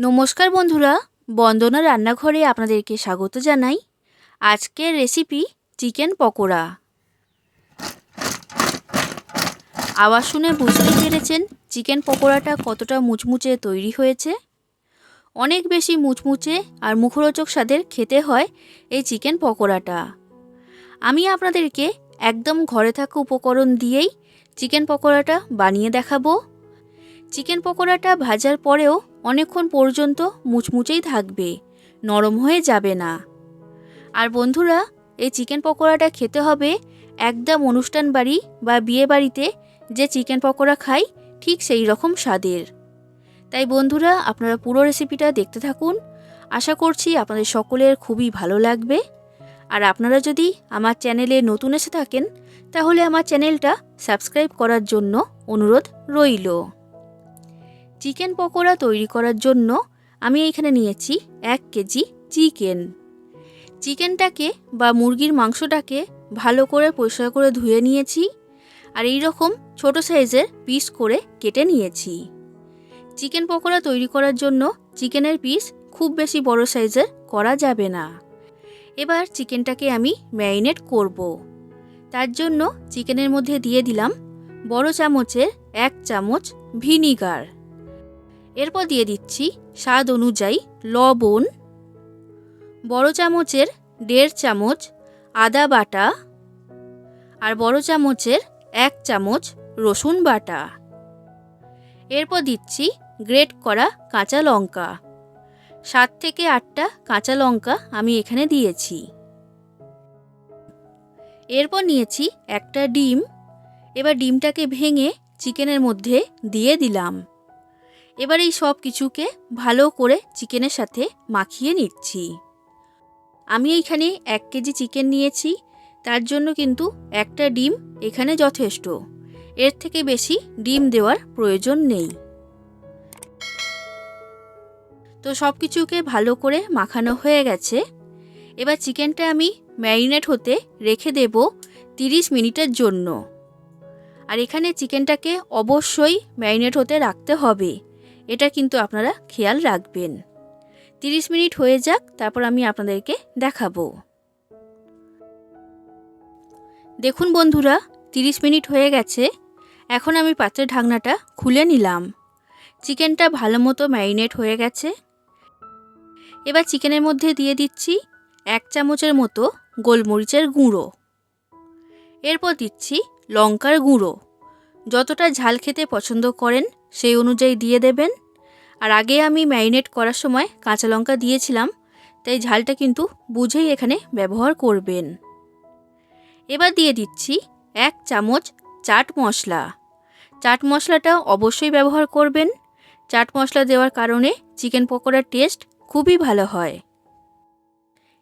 নমস্কার বন্ধুরা, বন্দনা রান্নাঘরে আপনাদেরকে স্বাগত জানাই। আজকের রেসিপি চিকেন পকোড়া। আওয়াজ শুনে বুঝতেই পেরেছেন চিকেন পকোড়াটা কতটা মুচমুচে তৈরি হয়েছে। অনেক বেশি মুচমুচে আর মুখরোচক স্বাদের খেতে হয় এই চিকেন পকোড়াটা। আমি আপনাদেরকে একদম ঘরে থাকা উপকরণ দিয়েই চিকেন পকোড়াটা বানিয়ে দেখাবো। চিকেন পকোড়াটা ভাজার পরেও অনেকক্ষণ পর্যন্ত মুচমুচেই থাকবে, নরম হয়ে যাবে না। আর বন্ধুরা, এই চিকেন পকোড়াটা খেতে হবে একদম অনুষ্ঠান বাড়ি বা বিয়ে বাড়িতে যে চিকেন পকোড়া খাই ঠিক সেই রকম স্বাদের। তাই বন্ধুরা, আপনারা পুরো রেসিপিটা দেখতে থাকুন। আশা করছি আপনাদের সকলের খুবই ভালো লাগবে। আর আপনারা যদি আমার চ্যানেলে নতুন এসে থাকেন তাহলে আমার চ্যানেলটা সাবস্ক্রাইব করার জন্য অনুরোধ রইল। চিকেন পকোড়া তৈরি করার জন্য আমি এখানে নিয়েছি 1 কেজি চিকেন। চিকেনটাকে বা মুরগির মাংসটাকে ভালো করে পরিষ্কার করে ধুয়ে নিয়েছি আর এই রকম ছোট সাইজের পিস করে কেটে নিয়েছি। চিকেন পকোড়া তৈরি করার জন্য চিকেনের পিস খুব বেশি বড় সাইজের করা যাবে না। এবার চিকেনটাকে আমি ম্যারিনেট করব। তার জন্য চিকেনের মধ্যে দিয়ে দিলাম বড় চামচের 1 চামচ ভিনিগার। এরপর দিয়ে দিচ্ছি স্বাদ অনুযায়ী লবণ, বড় চামচের 1.5 চামচ আদা বাটা আর বড় চামচের 1 চামচ রসুন বাটা। এরপর দিচ্ছি গ্রেট করা কাঁচা লঙ্কা। 7 থেকে 8টা কাঁচা লঙ্কা আমি এখানে দিয়েছি। এরপর নিয়েছি একটা ডিম। এবার ডিমটাকে ভেঙে চিকেনের মধ্যে দিয়ে দিলাম। এবার এই সব কিছুকে ভালো করে চিকেনের সাথে মাখিয়ে নিচ্ছি। আমি এইখানে 1 কেজি চিকেন নিয়েছি, তার জন্য কিন্তু একটা ডিম এখানে যথেষ্ট। এর থেকে বেশি ডিম দেওয়ার প্রয়োজন নেই। তো সব কিছুকে ভালো করে মাখানো হয়ে গেছে। এবার চিকেনটা আমি ম্যারিনেট হতে রেখে দেব 30 মিনিটের জন্য। আর এখানে চিকেনটাকে অবশ্যই ম্যারিনেট হতে রাখতে হবে, এটা কিন্তু আপনারা খেয়াল রাখবেন। 30 মিনিট হয়ে যাক, তারপর আমি আপনাদেরকে দেখাবো। দেখুন বন্ধুরা, 30 মিনিট হয়ে গেছে। এখন আমি পাত্রের ঢাকনাটা খুলে নিলাম। চিকেনটা ভালো মতো ম্যারিনেট হয়ে গেছে। এবার চিকেনের মধ্যে দিয়ে দিচ্ছি 1 চামচের মতো গোলমরিচের গুঁড়ো। এরপর দিচ্ছি লঙ্কার গুঁড়ো। যতটা ঝাল খেতে পছন্দ করেন সেই অনুযায়ী দিয়ে দেবেন। আর আগে আমি ম্যারিনেট করার সময় কাঁচা লঙ্কা দিয়েছিলাম, তাই ঝালটা কিন্তু বুঝেই এখানে ব্যবহার করবেন। এবার দিয়ে দিচ্ছি 1 চামচ চাট মশলা। চাট মশলাটা অবশ্যই ব্যবহার করবেন। চাট মশলা দেওয়ার কারণে চিকেন পকোড়ার টেস্ট খুবই ভালো হয়।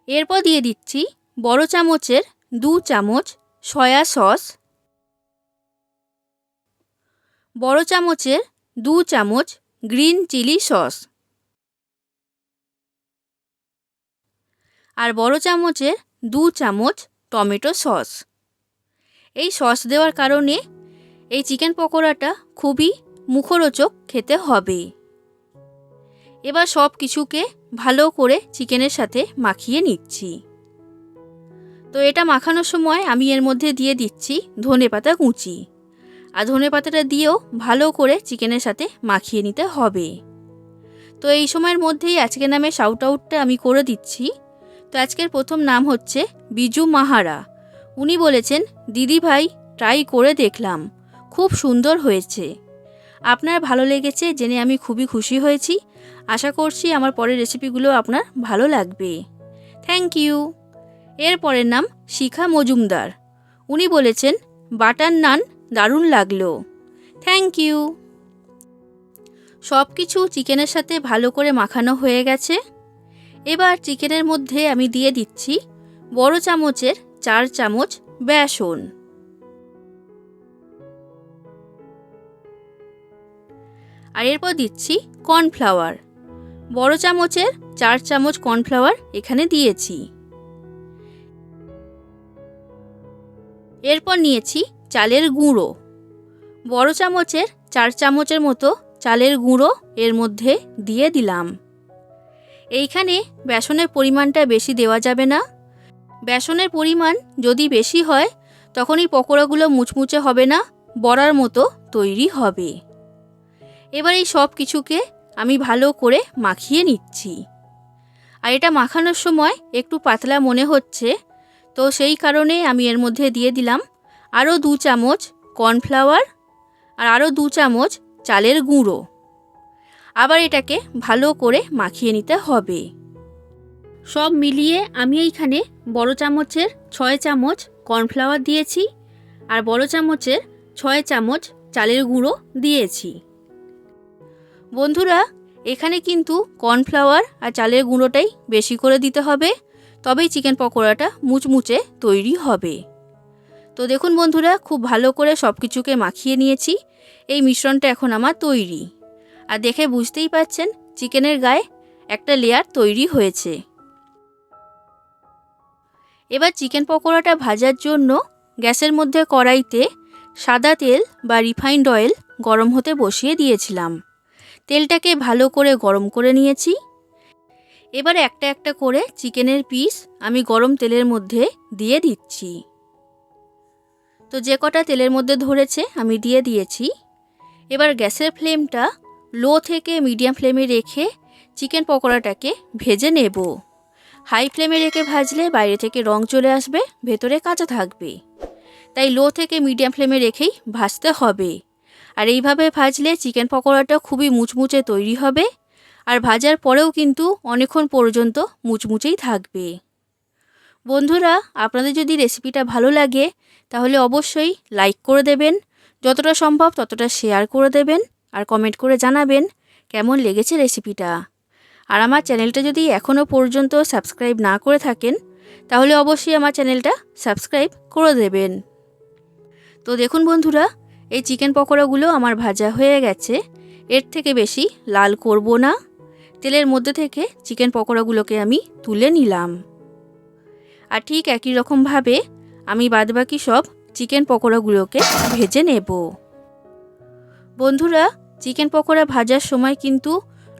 এরপর দিয়ে দিচ্ছি বড় চামচের 2 চামচ সয়া সস, বড় চামচের 2 চামচ গ্রিন চিলি সস আর বড় চামচের 2 চামচ টমেটো সস। এই সস দেওয়ার কারণে এই চিকেন পকোড়াটা খুবই মুখরোচক খেতে হবে। এবার সব কিছুকে ভালো করে চিকেনের সাথে মাখিয়ে নিচ্ছি। তো এটা মাখানোর সময় আমি এর মধ্যে দিয়ে দিচ্ছি ধনেপাতা কুচি। আর ধনেপাতাটা দিয়েও ভালো করে চিকেনের সাথে মাখিয়ে নিতে হবে। তো এই সময়ের মধ্যেই আজকের নামে শাউট আউটটা আমি করে দিচ্ছি। তো আজকের প্রথম নাম হচ্ছে বিজু মাহারা। উনি বলেছেন, দিদি ভাই ট্রাই করে দেখলাম, খুব সুন্দর হয়েছে। আপনার ভালো লেগেছে জেনে আমি খুবই খুশি হয়েছি। আশা করছি আমার পরের রেসিপিগুলো আপনার ভালো লাগবে। Thank you. এর পরের নাম শিখা মজুমদার। উনি বলেছেন, বাটার নান দারুণ লাগলো। Thank you. সব কিছু চিকেনের সাথে ভালো করে মাখানো হয়ে গেছে। এবার চিকেনের মধ্যে আমি দিয়ে দিচ্ছি বড় চামচের 4 চামচ বেসন। আর এরপর দিচ্ছি কর্নফ্লাওয়ার। বড় চামচের 4 চামচ কর্নফ্লাওয়ার এখানে দিয়েছি। এরপর নিয়েছি চালের গুঁড়ো। বড় চামচের 4 চামচের মতো চালের গুঁড়ো এর মধ্যে দিয়ে দিলাম। এইখানে বেসনের পরিমাণটা বেশি দেওয়া যাবে না। বেসনের পরিমাণ যদি বেশি হয় তখনই পকোড়াগুলো মুচমুচে হবে না, বড়ার মতো তৈরি হবে। এবার এই সব কিছুকে আমি ভালো করে মাখিয়ে নিচ্ছি। আর এটা মাখানোর সময় একটু পাতলা মনে হচ্ছে, তো সেই কারণে আমি এর মধ্যে দিয়ে দিলাম আরও 2 চামচ কর্নফ্লাওয়ার আর আরও 2 চামচ চালের গুঁড়ো। আবার এটাকে ভালো করে মাখিয়ে নিতে হবে। সব মিলিয়ে আমি এইখানে বড় চামচের 6 চামচ কর্নফ্লাওয়ার দিয়েছি আর বড় চামচের 6 চামচ চালের গুঁড়ো দিয়েছি। বন্ধুরা, এখানে কিন্তু কর্নফ্লাওয়ার আর চালের গুঁড়োটাই বেশি করে দিতে হবে, তবেই চিকেন পকোড়াটা মুচমুচে তৈরি হবে। তো দেখুন বন্ধুরা, খুব ভালো করে সব কিছুকে মাখিয়ে নিয়েছি। এই মিশ্রণটা এখন আমার তৈরি। আর দেখে বুঝতেই পাচ্ছেন চিকেনের গায়ে একটা লেয়ার তৈরি হয়েছে। এবার চিকেন পকোড়াটা ভাজার জন্য গ্যাসের মধ্যে কড়াইতে সাদা তেল বা রিফাইন্ড অয়েল গরম হতে বসিয়ে দিয়েছিলাম। তেলটাকে ভালো করে গরম করে নিয়েছি। এবার একটা একটা করে চিকেনের পিস আমি গরম তেলের মধ্যে দিয়ে দিচ্ছি। তো যে কটা তেলের মধ্যে ধরেছে আমি দিয়ে দিয়েছি। এবার গ্যাসের ফ্লেমটা লো থেকে মিডিয়াম ফ্লেমে রেখে চিকেন পকোড়াটাকে ভেজে নেব। হাই ফ্লেমে রেখে ভাজলে বাইরে থেকে রং চলে আসবে, ভেতরে কাঁচা থাকবে। তাই লো থেকে মিডিয়াম ফ্লেমে রেখেই ভাজতে হবে। আর এইভাবে ভাজলে চিকেন পকোড়াটা খুবই মুচমুচে তৈরি হবে। আর ভাজার পরেও কিন্তু অনেকক্ষণ পর্যন্ত মুচমুচেই থাকবে। বন্ধুরা, আপনাদের যদি রেসিপিটা ভালো লাগে তাহলে অবশ্যই লাইক করে দেবেন, যতটা সম্ভব ততটা শেয়ার করে দেবেন আর কমেন্ট করে জানাবেন কেমন লেগেছে রেসিপিটা। আর আমার চ্যানেলটা যদি এখনও পর্যন্ত সাবস্ক্রাইব না করে থাকেন তাহলে অবশ্যই আমার চ্যানেলটা সাবস্ক্রাইব করে দেবেন। তো দেখুন বন্ধুরা, এই চিকেন পকোড়াগুলো আমার ভাজা হয়ে গেছে। এর থেকে বেশি লাল করব না। তেলের মধ্যে থেকে চিকেন পকোড়াগুলোকে আমি তুলে নিলাম। আর ঠিক একই রকমভাবে আমি বাদবাকি সব চিকেন পকোড়াগুলোকে ভেজে নেব। বন্ধুরা, চিকেন পকোড়া ভাজার সময় কিন্তু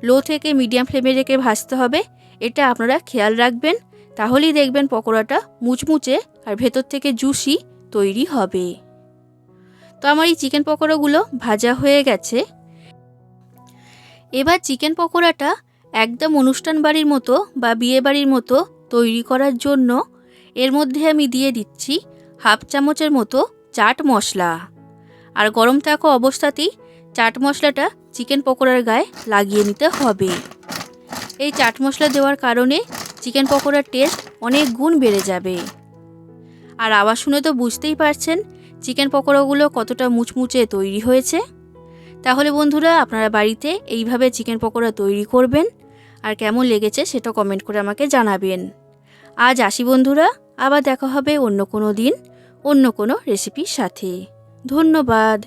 লো থেকে মিডিয়াম ফ্লেমে রেখে ভাজতে হবে, এটা আপনারা খেয়াল রাখবেন। তাহলেই দেখবেন পকোড়াটা মুচমুচে আর ভেতর থেকে জুসি তৈরি হবে। তো আমার এই চিকেন পকোড়াগুলো ভাজা হয়ে গেছে। এবার চিকেন পকোড়াটা একদম অনুষ্ঠান বাড়ির মতো বা বিয়ে বাড়ির মতো তৈরি করার জন্য এর মধ্যে আমি দিয়ে দিচ্ছি হাফ চামচের মতো চাট মশলা। আর গরম থাকা অবস্থাতেই চাট মশলাটা চিকেন পকোড়ার গায়ে লাগিয়ে নিতে হবে। এই চাট মশলা দেওয়ার কারণে চিকেন পকোড়ার টেস্ট অনেক গুণ বেড়ে যাবে। আর আওয়াজ শুনে তো বুঝতেই পারছেন চিকেন পকোড়াগুলো কতটা মুচমুচে তৈরি হয়েছে। তাহলে বন্ধুরা, আপনারা বাড়িতে এইভাবে চিকেন পকোড়া তৈরি করবেন আর কেমন লেগেছে সেটা কমেন্ট করে আমাকে জানাবেন। আজ আসি বন্ধুরা, আবার দেখা হবে অন্য কোনো দিন অন্য কোনো রেসিপির সাথে। ধন্যবাদ।